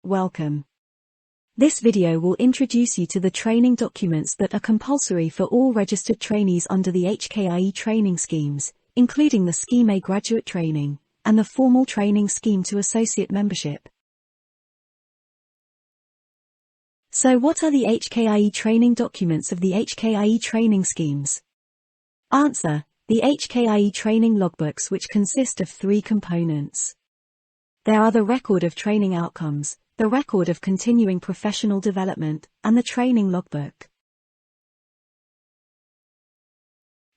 Welcome. This video will introduce you to the training documents that are compulsory for all registered trainees under the HKIE training schemes, including the Scheme A graduate training, and the formal training scheme to associate membership. So what are the HKIE training documents of the HKIE training schemes? Answer: the HKIE training logbooks, which consist of three components. There are the record of training outcomes, the record of continuing professional development, and the training logbook.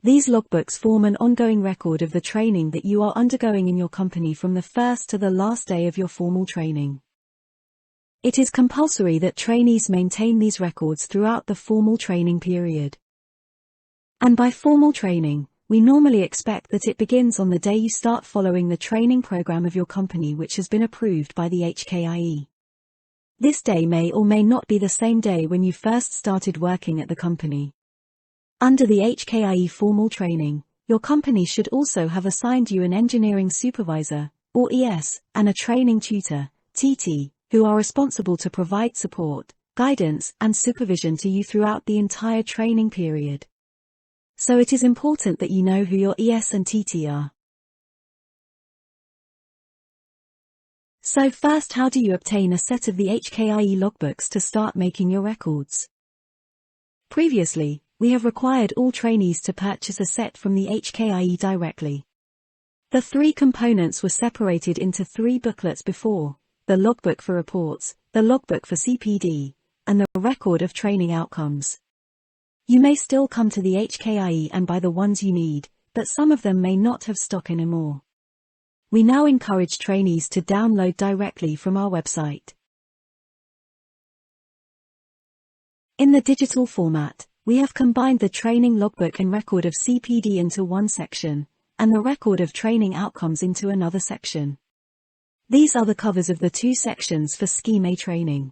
These logbooks form an ongoing record of the training that you are undergoing in your company from the first to the last day of your formal training. It is compulsory that trainees maintain these records throughout the formal training period. And by formal training, we normally expect that it begins on the day you start following the training program of your company, which has been approved by the HKIE. This day may or may not be the same day when you first started working at the company. Under the HKIE formal training, your company should also have assigned you an engineering supervisor, or ES, and a training tutor, TT, who are responsible to provide support, guidance, and supervision to you throughout the entire training period. So it is important that you know who your ES and TT are. So first, how do you obtain a set of the HKIE logbooks to start making your records? Previously, we have required all trainees to purchase a set from the HKIE directly. The three components were separated into three booklets before: the logbook for reports, the logbook for CPD, and the record of training outcomes. You may still come to the HKIE and buy the ones you need, but some of them may not have stock anymore. We now encourage trainees to download directly from our website. In the digital format, we have combined the training logbook and record of CPD into one section, and the record of training outcomes into another section. These are the covers of the two sections for Scheme A training.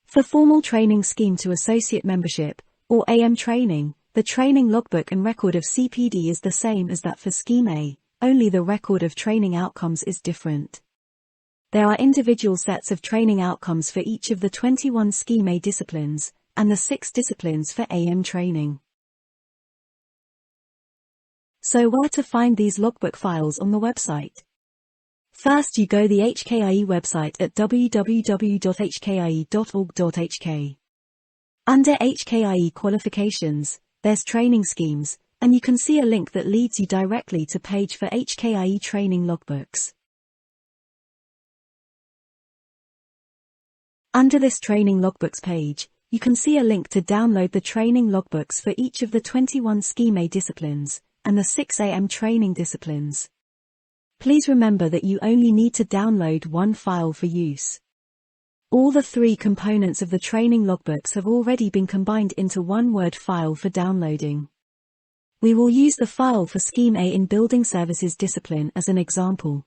For formal training scheme to associate membership, or AM training, the training logbook and record of CPD is the same as that for Scheme A, only the record of training outcomes is different. There are individual sets of training outcomes for each of the 21 Scheme A disciplines, and the 6 disciplines for AM training. So where to find these logbook files on the website? First, you go the HKIE website at www.hkie.org.hk. Under HKIE qualifications, there's training schemes, and you can see a link that leads you directly to page for HKIE training logbooks. Under this training logbooks page, you can see a link to download the training logbooks for each of the 21 Scheme A disciplines, and the 6 AM training disciplines. Please remember that you only need to download one file for use. All the three components of the training logbooks have already been combined into one Word file for downloading. We will use the file for Scheme A in Building Services discipline as an example.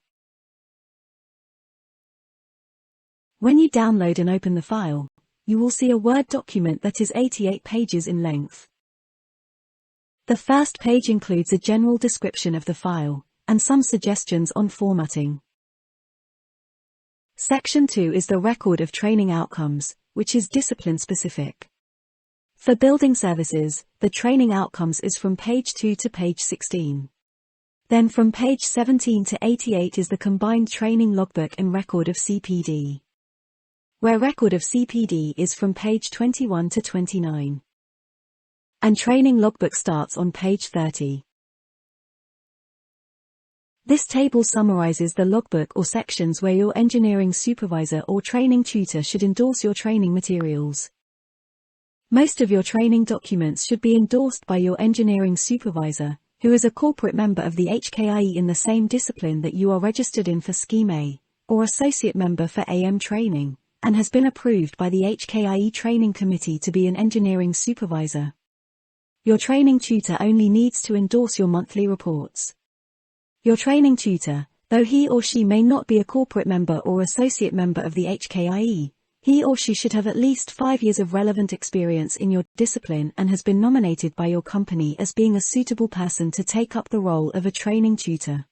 When you download and open the file, you will see a Word document that is 88 pages in length. The first page includes a general description of the file, and some suggestions on formatting. Section 2 is the record of training outcomes, which is discipline-specific. For building services, the training outcomes is from page 2 to page 16. Then from page 17 to 88 is the combined training logbook and record of CPD, where record of CPD is from page 21 to 29. And training logbook starts on page 30. This table summarizes the logbook or sections where your engineering supervisor or training tutor should endorse your training materials. Most of your training documents should be endorsed by your engineering supervisor, who is a corporate member of the HKIE in the same discipline that you are registered in for Scheme A, or associate member for AM training, and has been approved by the HKIE training committee to be an engineering supervisor. Your training tutor only needs to endorse your monthly reports. Your training tutor, though he or she may not be a corporate member or associate member of the HKIE, he or she should have at least 5 years of relevant experience in your discipline and has been nominated by your company as being a suitable person to take up the role of a training tutor.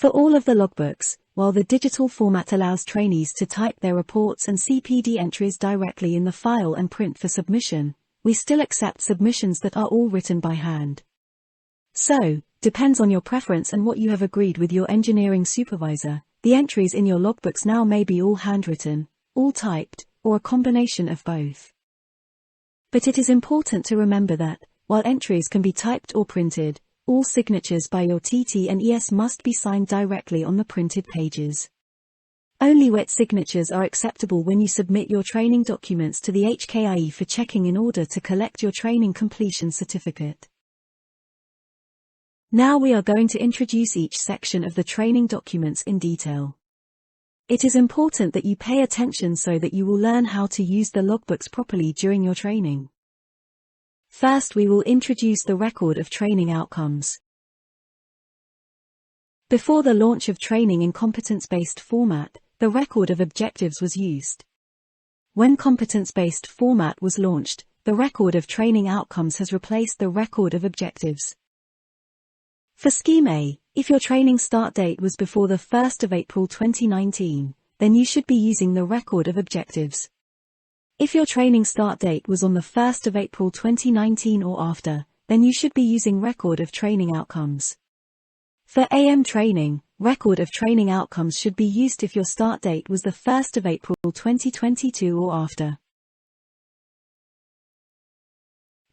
For all of the logbooks, while the digital format allows trainees to type their reports and CPD entries directly in the file and print for submission, we still accept submissions that are all written by hand. So, depends on your preference and what you have agreed with your engineering supervisor, the entries in your logbooks now may be all handwritten, all typed, or a combination of both. But it is important to remember that, while entries can be typed or printed, all signatures by your TT and ES must be signed directly on the printed pages. Only wet signatures are acceptable when you submit your training documents to the HKIE for checking in order to collect your training completion certificate. Now we are going to introduce each section of the training documents in detail. It is important that you pay attention so that you will learn how to use the logbooks properly during your training. First, we will introduce the record of training outcomes. Before the launch of training in competence-based format, the record of objectives was used. When competence-based format was launched, the record of training outcomes has replaced the record of objectives. For Scheme A, if your training start date was before the 1st of April 2019, then you should be using the record of objectives. If your training start date was on the 1st of April 2019 or after, then you should be using record of training outcomes. For AM training, record of training outcomes should be used if your start date was the 1st of April 2022 or after.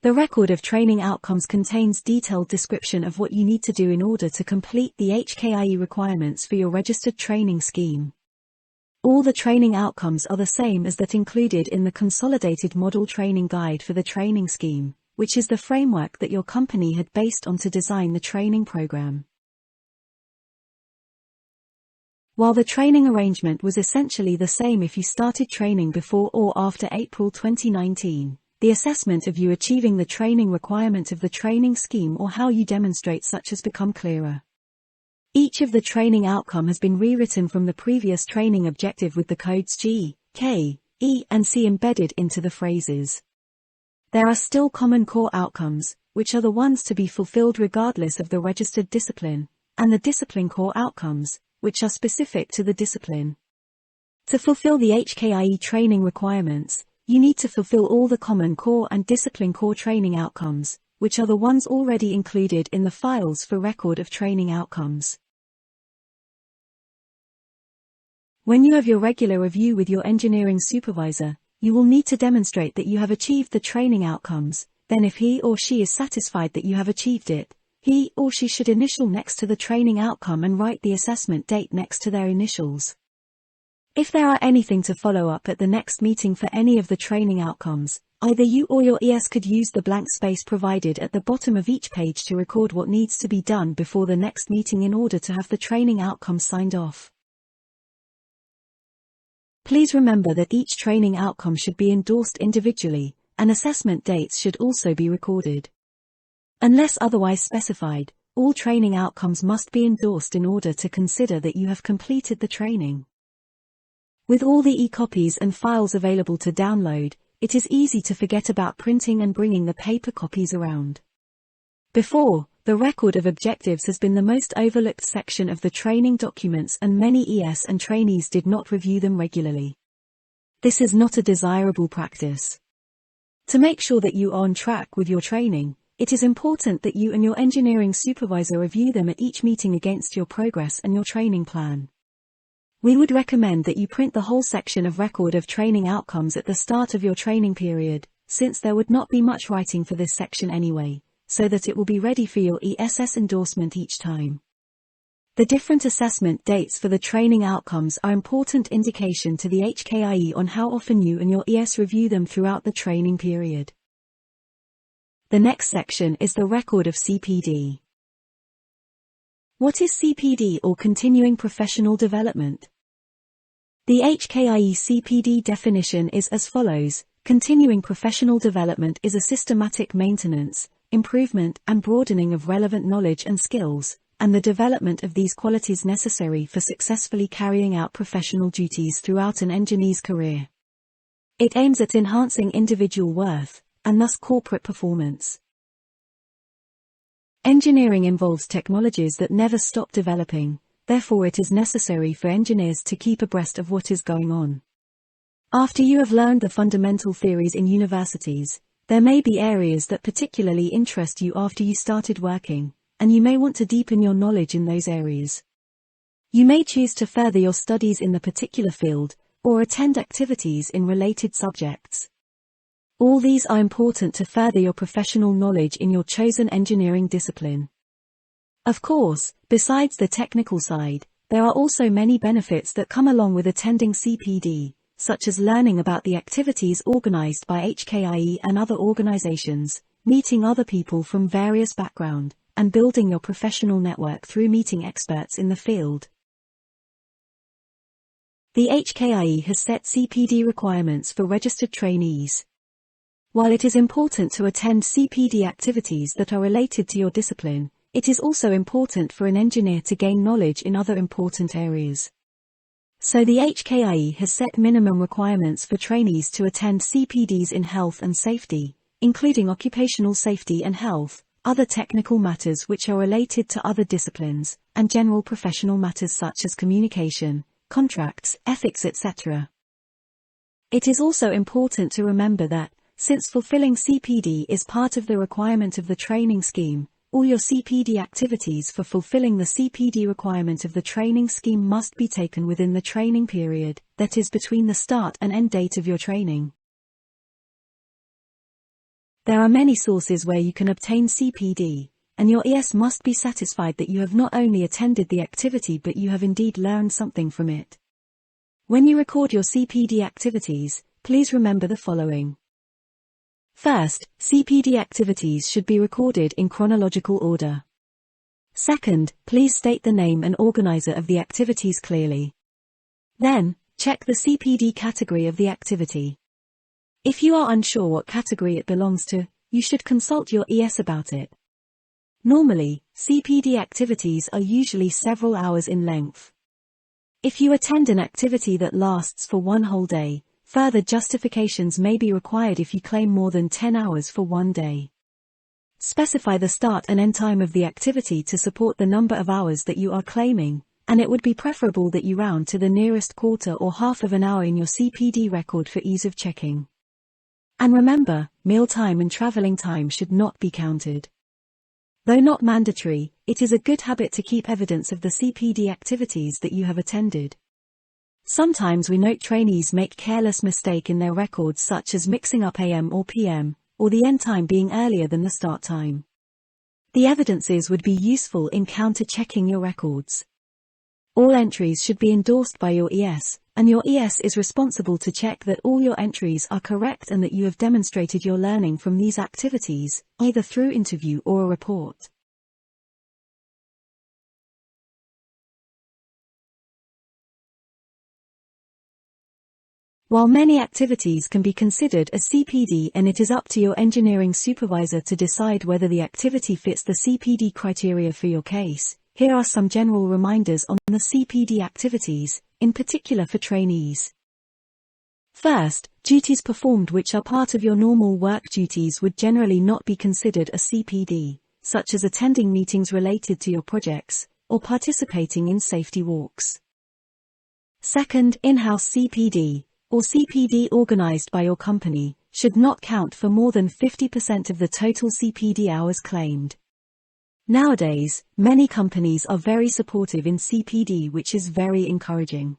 The record of training outcomes contains detailed description of what you need to do in order to complete the HKIE requirements for your registered training scheme. All the training outcomes are the same as that included in the Consolidated Model Training Guide for the training scheme, which is the framework that your company had based on to design the training program. While the training arrangement was essentially the same if you started training before or after April 2019, the assessment of you achieving the training requirement of the training scheme or how you demonstrate such has become clearer. Each of the training outcome has been rewritten from the previous training objective with the codes G, K, E and C embedded into the phrases. There are still common core outcomes, which are the ones to be fulfilled regardless of the registered discipline, and the discipline core outcomes, which are specific to the discipline. To fulfill the HKIE training requirements, you need to fulfill all the common core and discipline core training outcomes, which are the ones already included in the files for record of training outcomes. When you have your regular review with your engineering supervisor, you will need to demonstrate that you have achieved the training outcomes. Then if he or she is satisfied that you have achieved it, he or she should initial next to the training outcome and write the assessment date next to their initials. If there are anything to follow up at the next meeting for any of the training outcomes, either you or your ES could use the blank space provided at the bottom of each page to record what needs to be done before the next meeting in order to have the training outcomes signed off. Please remember that each training outcome should be endorsed individually, and assessment dates should also be recorded. Unless otherwise specified, all training outcomes must be endorsed in order to consider that you have completed the training. With all the e-copies and files available to download, it is easy to forget about printing and bringing the paper copies around. Before, the record of objectives has been the most overlooked section of the training documents and many ES and trainees did not review them regularly. This is not a desirable practice. To make sure that you are on track with your training, it is important that you and your engineering supervisor review them at each meeting against your progress and your training plan. We would recommend that you print the whole section of record of training outcomes at the start of your training period, since there would not be much writing for this section anyway, so that it will be ready for your ESS endorsement each time. The different assessment dates for the training outcomes are important indication to the HKIE on how often you and your ES review them throughout the training period. The next section is the record of CPD. What is CPD or Continuing Professional Development? The HKIE CPD definition is as follows: continuing professional development is a systematic maintenance, improvement and broadening of relevant knowledge and skills, and the development of these qualities necessary for successfully carrying out professional duties throughout an engineer's career. It aims at enhancing individual worth, and thus corporate performance. Engineering involves technologies that never stop developing. therefore it is necessary for engineers to keep abreast of what is going on. After you have learned the fundamental theories in universities, there may be areas that particularly interest you after you started working, and you may want to deepen your knowledge in those areas. You may choose to further your studies in the particular field, or attend activities in related subjects. All these are important to further your professional knowledge in your chosen engineering discipline. Of course, besides the technical side, there are also many benefits that come along with attending CPD, such as learning about the activities organized by HKIE and other organizations, meeting other people from various backgrounds, and building your professional network through meeting experts in the field. The HKIE has set CPD requirements for registered trainees. While it is important to attend CPD activities that are related to your discipline, it is also important for an engineer to gain knowledge in other important areas. So the HKIE has set minimum requirements for trainees to attend CPDs in health and safety, including occupational safety and health, other technical matters which are related to other disciplines, and general professional matters such as communication, contracts, ethics, etc. It is also important to remember that, since fulfilling CPD is part of the requirement of the training scheme, all your CPD activities for fulfilling the CPD requirement of the training scheme must be taken within the training period, that is between the start and end date of your training. There are many sources where you can obtain CPD, and your ES must be satisfied that you have not only attended the activity but you have indeed learned something from it. When you record your CPD activities, please remember the following. First, CPD activities should be recorded in chronological order. Second, please state the name and organizer of the activities clearly. Then, check the CPD category of the activity. If you are unsure what category it belongs to, you should consult your ES about it. Normally, CPD activities are usually several hours in length. If you attend an activity that lasts for one whole day, further justifications may be required if you claim more than 10 hours for one day. Specify the start and end time of the activity to support the number of hours that you are claiming, and it would be preferable that you round to the nearest quarter or half of an hour in your CPD record for ease of checking. And remember, meal time and traveling time should not be counted. Though not mandatory, it is a good habit to keep evidence of the CPD activities that you have attended. Sometimes we note trainees make careless mistake in their records, such as mixing up AM or PM, or the end time being earlier than the start time. The evidences would be useful in counter-checking your records. All entries should be endorsed by your ES, and your ES is responsible to check that all your entries are correct and that you have demonstrated your learning from these activities, either through interview or a report. While many activities can be considered as CPD, and it is up to your engineering supervisor to decide whether the activity fits the CPD criteria for your case, here are some general reminders on the CPD activities, in particular for trainees. First, duties performed which are part of your normal work duties would generally not be considered a CPD, such as attending meetings related to your projects, or participating in safety walks. Second, in-house CPD, or CPD organized by your company, should not count for more than 50% of the total CPD hours claimed. Nowadays, many companies are very supportive in CPD, which is very encouraging.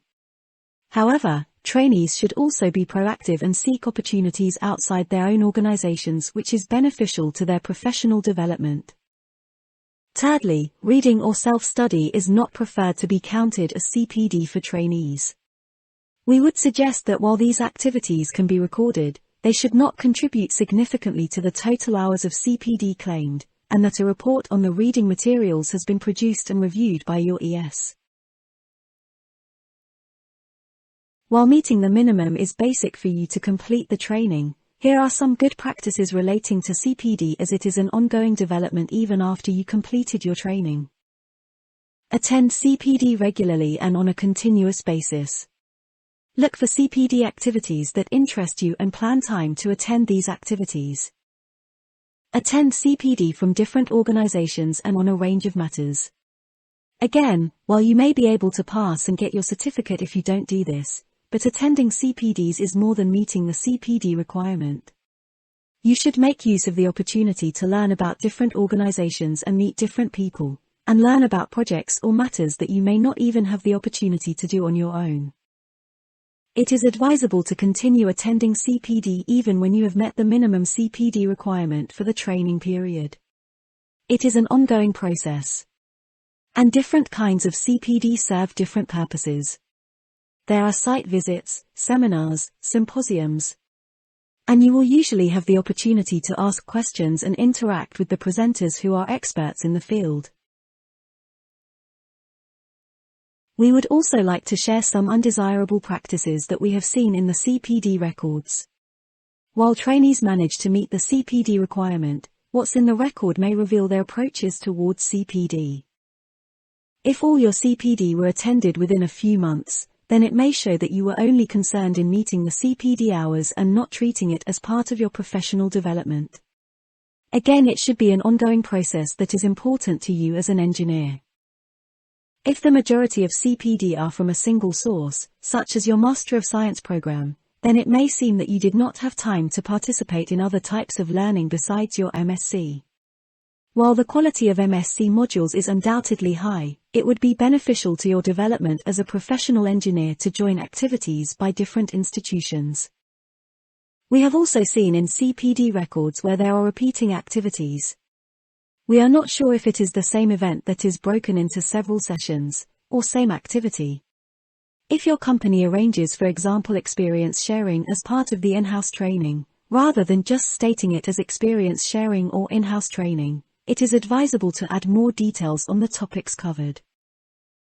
However, trainees should also be proactive and seek opportunities outside their own organizations, which is beneficial to their professional development. Thirdly, reading or self-study is not preferred to be counted as CPD for trainees. We would suggest that while these activities can be recorded, they should not contribute significantly to the total hours of CPD claimed, and that a report on the reading materials has been produced and reviewed by your ES. While meeting the minimum is basic for you to complete the training, here are some good practices relating to CPD, as it is an ongoing development even after you completed your training. Attend CPD regularly and on a continuous basis. Look for CPD activities that interest you and plan time to attend these activities. Attend CPD from different organizations and on a range of matters. Again, while you may be able to pass and get your certificate if you don't do this, but attending CPDs is more than meeting the CPD requirement. You should make use of the opportunity to learn about different organizations and meet different people, and learn about projects or matters that you may not even have the opportunity to do on your own. It is advisable to continue attending CPD even when you have met the minimum CPD requirement for the training period. It is an ongoing process. And different kinds of CPD serve different purposes. There are site visits, seminars, symposiums, and you will usually have the opportunity to ask questions and interact with the presenters who are experts in the field. We would also like to share some undesirable practices that we have seen in the CPD records. While trainees manage to meet the CPD requirement, what's in the record may reveal their approaches towards CPD. If all your CPD were attended within a few months, then it may show that you were only concerned in meeting the CPD hours and not treating it as part of your professional development. Again, it should be an ongoing process that is important to you as an engineer. If the majority of CPD are from a single source, such as your Master of Science program, then it may seem that you did not have time to participate in other types of learning besides your MSc. While the quality of MSc modules is undoubtedly high, it would be beneficial to your development as a professional engineer to join activities by different institutions. We have also seen in CPD records where there are repeating activities. We are not sure if it is the same event that is broken into several sessions, or same activity. If your company arranges, for example, experience sharing as part of the in-house training, rather than just stating it as experience sharing or in-house training, it is advisable to add more details on the topics covered.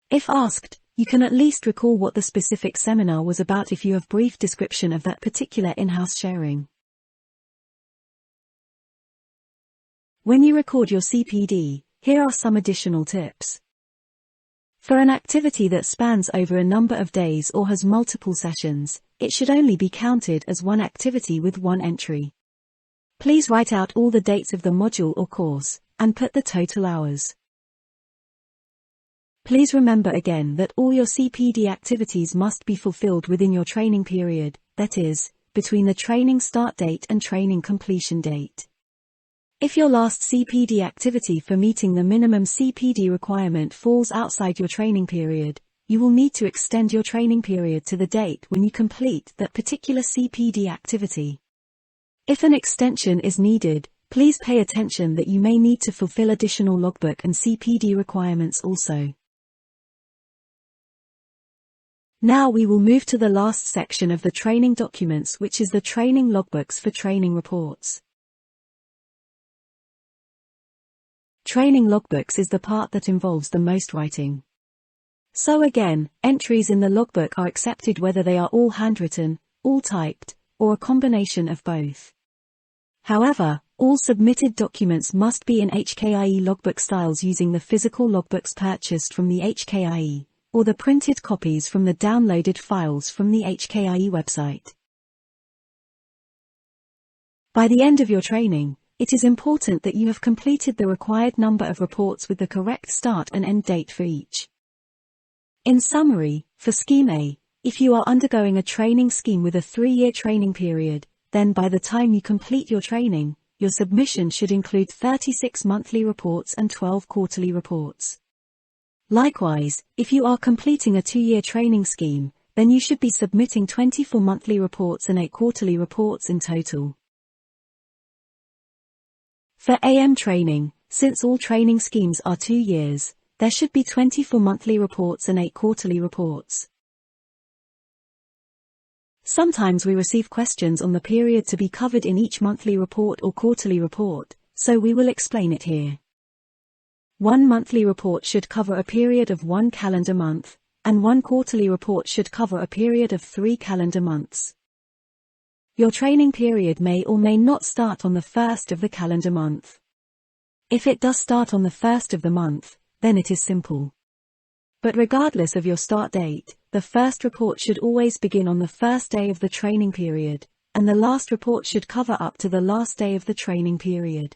If asked, you can at least recall what the specific seminar was about if you have brief description of that particular in-house sharing. When you record your CPD, here are some additional tips. For an activity that spans over a number of days or has multiple sessions, it should only be counted as one activity with one entry. Please write out all the dates of the module or course, and put the total hours. Please remember again that all your CPD activities must be fulfilled within your training period, that is, between the training start date and training completion date. If your last CPD activity for meeting the minimum CPD requirement falls outside your training period, you will need to extend your training period to the date when you complete that particular CPD activity. If an extension is needed, please pay attention that you may need to fulfill additional logbook and CPD requirements also. Now we will move to the last section of the training documents, which is the training logbooks for training reports. Training logbooks is the part that involves the most writing. So again, entries in the logbook are accepted whether they are all handwritten, all typed, or a combination of both. However, all submitted documents must be in HKIE logbook styles using the physical logbooks purchased from the HKIE, or the printed copies from the downloaded files from the HKIE website. By the end of your training, it is important that you have completed the required number of reports with the correct start and end date for each. In summary, for Scheme A, if you are undergoing a training scheme with a 3-year training period, then by the time you complete your training, your submission should include 36 monthly reports and 12 quarterly reports. Likewise, if you are completing a 2-year training scheme, then you should be submitting 24 monthly reports and 8 quarterly reports in total. For AM training, since all training schemes are 2 years, there should be 24 monthly reports and 8 quarterly reports. Sometimes we receive questions on the period to be covered in each monthly report or quarterly report, so we will explain it here. One monthly report should cover a period of 1 calendar month, and one quarterly report should cover a period of 3 calendar months. Your training period may or may not start on the 1st of the calendar month. If it does start on the 1st of the month, then it is simple. But regardless of your start date, the first report should always begin on the first day of the training period, and the last report should cover up to the last day of the training period.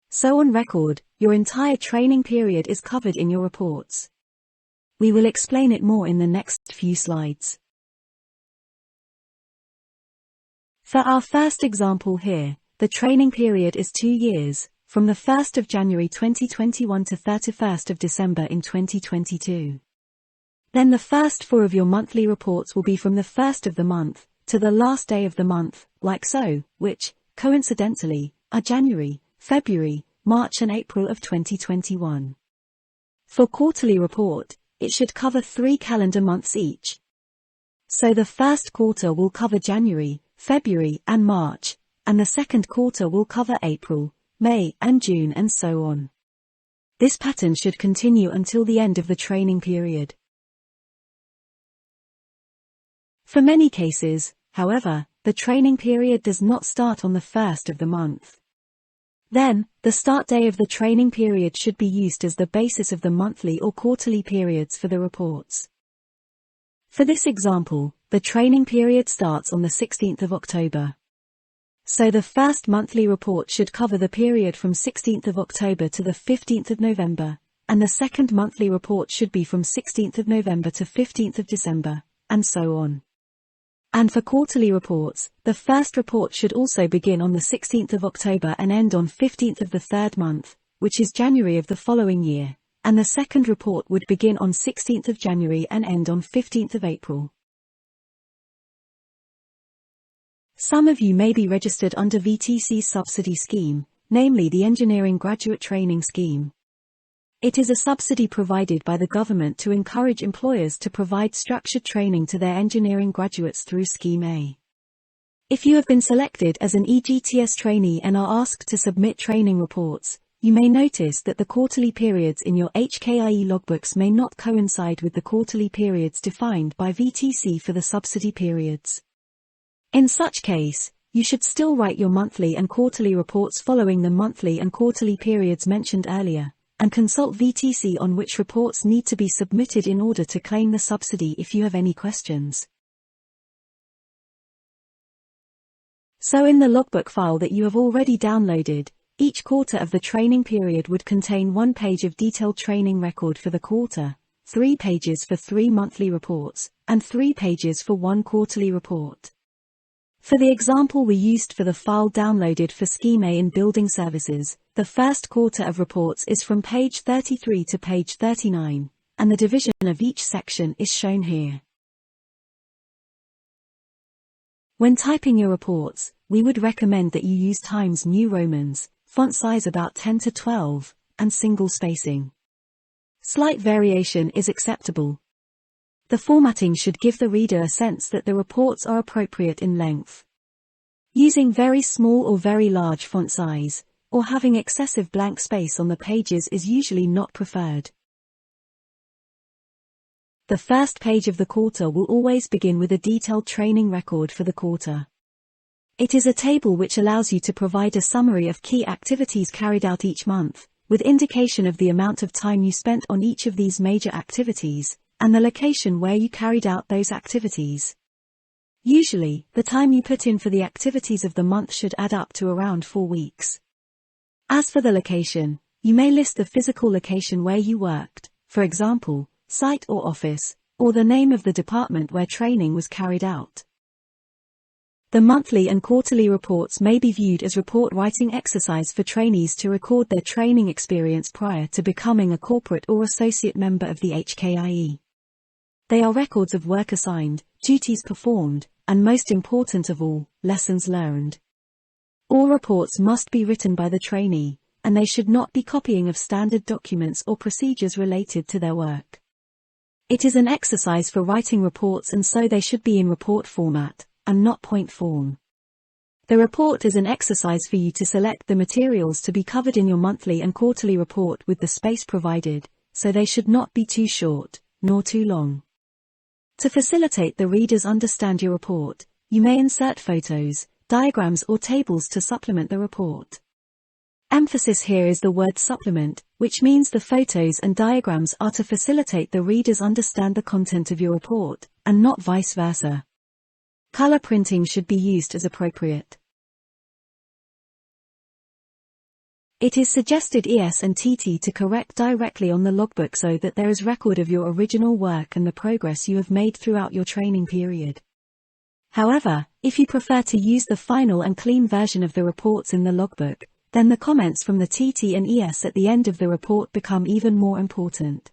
So on record, your entire training period is covered in your reports. We will explain it more in the next few slides. For our first example here, the training period is 2 years, from the 1st of January 2021 to 31st of December in 2022. Then the first 4 of your monthly reports will be from the 1st of the month to the last day of the month, like so, which, coincidentally, are January, February, March and April of 2021. For quarterly report, it should cover 3 calendar months each. So the first quarter will cover January, February and March, and the second quarter will cover April, May and June and so on. This pattern should continue until the end of the training period. For many cases, however, the training period does not start on the 1st of the month. Then, the start day of the training period should be used as the basis of the monthly or quarterly periods for the reports. For this example, the training period starts on the 16th of October. So the first monthly report should cover the period from 16th of October to the 15th of November, and the second monthly report should be from 16th of November to 15th of December, and so on. And for quarterly reports, the first report should also begin on the 16th of October and end on 15th of the third month, which is January of the following year, and the second report would begin on 16th of January and end on 15th of April. Some of you may be registered under VTC's subsidy scheme, namely the Engineering Graduate Training Scheme. It is a subsidy provided by the government to encourage employers to provide structured training to their engineering graduates through Scheme A. If you have been selected as an EGTS trainee and are asked to submit training reports, you may notice that the quarterly periods in your HKIE logbooks may not coincide with the quarterly periods defined by VTC for the subsidy periods. In such case, you should still write your monthly and quarterly reports following the monthly and quarterly periods mentioned earlier, and consult VTC on which reports need to be submitted in order to claim the subsidy if you have any questions. So in the logbook file that you have already downloaded, each quarter of the training period would contain 1 page of detailed training record for the quarter, 3 pages for 3 monthly reports, and 3 pages for 1 quarterly report. For the example we used for the file downloaded for Scheme A in Building Services, the first quarter of reports is from page 33 to page 39, and the division of each section is shown here. When typing your reports, we would recommend that you use Times New Romans, font size about 10 to 12, and single spacing. Slight variation is acceptable. The formatting should give the reader a sense that the reports are appropriate in length. Using very small or very large font size, or having excessive blank space on the pages is usually not preferred. The first page of the quarter will always begin with a detailed training record for the quarter. It is a table which allows you to provide a summary of key activities carried out each month, with indication of the amount of time you spent on each of these major activities, and the location where you carried out those activities. Usually, the time you put in for the activities of the month should add up to around 4 weeks. As for the location, you may list the physical location where you worked, for example, site or office, or the name of the department where training was carried out. The monthly and quarterly reports may be viewed as report writing exercise for trainees to record their training experience prior to becoming a corporate or associate member of the HKIE. They are records of work assigned, duties performed, and most important of all, lessons learned. All reports must be written by the trainee, and they should not be copying of standard documents or procedures related to their work. It is an exercise for writing reports, and so they should be in report format, and not point form. The report is an exercise for you to select the materials to be covered in your monthly and quarterly report with the space provided, so they should not be too short, nor too long. To facilitate the readers understand your report, you may insert photos, diagrams or tables to supplement the report. Emphasis here is the word supplement, which means the photos and diagrams are to facilitate the readers understand the content of your report, and not vice versa. Color printing should be used as appropriate. It is suggested ES and TT to correct directly on the logbook so that there is record of your original work and the progress you have made throughout your training period. However, if you prefer to use the final and clean version of the reports in the logbook, then the comments from the TT and ES at the end of the report become even more important.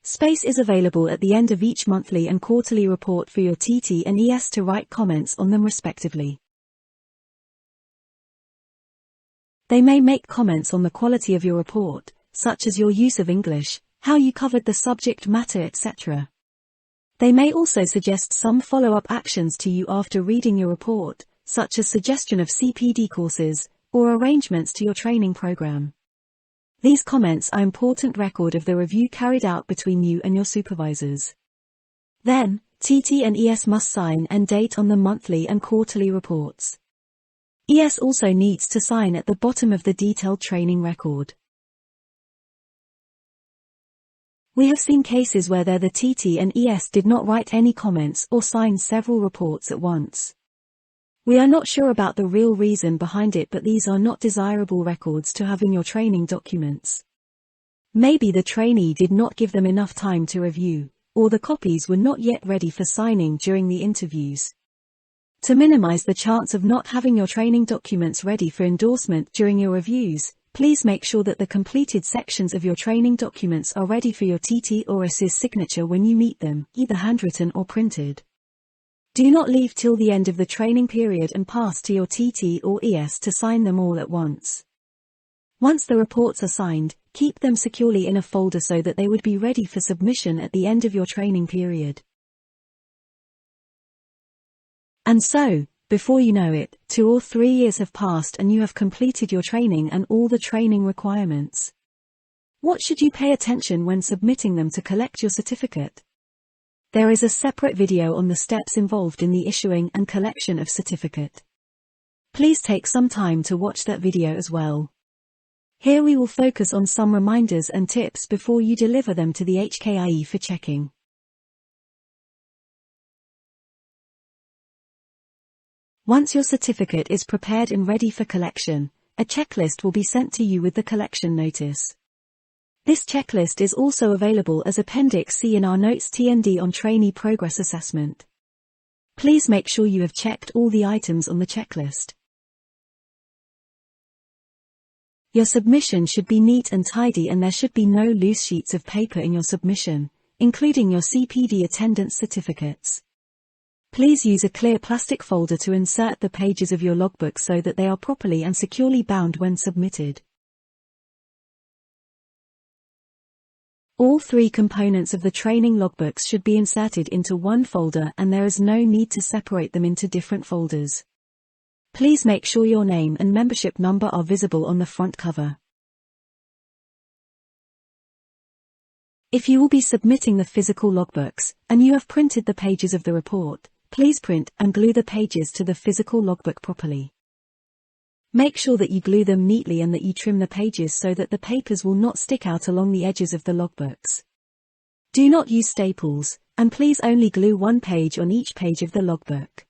Space is available at the end of each monthly and quarterly report for your TT and ES to write comments on them respectively. They may make comments on the quality of your report, such as your use of English, how you covered the subject matter, etc. They may also suggest some follow-up actions to you after reading your report, such as suggestion of CPD courses, or arrangements to your training program. These comments are important record of the review carried out between you and your supervisors. Then, TT and ES must sign and date on the monthly and quarterly reports. ES also needs to sign at the bottom of the detailed training record. We have seen cases where the TT and ES did not write any comments or sign several reports at once. We are not sure about the real reason behind it, but these are not desirable records to have in your training documents. Maybe the trainee did not give them enough time to review, or the copies were not yet ready for signing during the interviews. To minimize the chance of not having your training documents ready for endorsement during your reviews, please make sure that the completed sections of your training documents are ready for your TT or ES's signature when you meet them, either handwritten or printed. Do not leave till the end of the training period and pass to your TT or ES to sign them all at once. Once the reports are signed, keep them securely in a folder so that they would be ready for submission at the end of your training period. And so, before you know it, 2 or 3 years have passed and you have completed your training and all the training requirements. What should you pay attention when submitting them to collect your certificate? There is a separate video on the steps involved in the issuing and collection of certificate. Please take some time to watch that video as well. Here we will focus on some reminders and tips before you deliver them to the HKIE for checking. Once your certificate is prepared and ready for collection, a checklist will be sent to you with the collection notice. This checklist is also available as Appendix C in our Notes TND on Trainee Progress Assessment. Please make sure you have checked all the items on the checklist. Your submission should be neat and tidy and there should be no loose sheets of paper in your submission, including your CPD attendance certificates. Please use a clear plastic folder to insert the pages of your logbook so that they are properly and securely bound when submitted. All 3 components of the training logbooks should be inserted into one folder and there is no need to separate them into different folders. Please make sure your name and membership number are visible on the front cover. If you will be submitting the physical logbooks, and you have printed the pages of the report, please print and glue the pages to the physical logbook properly. Make sure that you glue them neatly and that you trim the pages so that the papers will not stick out along the edges of the logbooks. Do not use staples, and please only glue one page on each page of the logbook.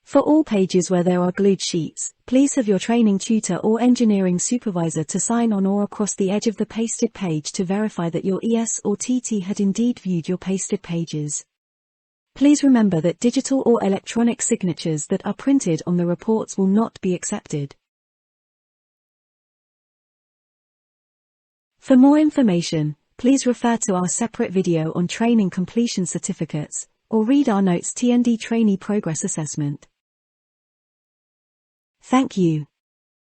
For all pages where there are glued sheets, please have your training tutor or engineering supervisor to sign on or across the edge of the pasted page to verify that your ES or TT had indeed viewed your pasted pages. Please remember that digital or electronic signatures that are printed on the reports will not be accepted. For more information, please refer to our separate video on training completion certificates, or read our Notes TND Trainee Progress Assessment. Thank you.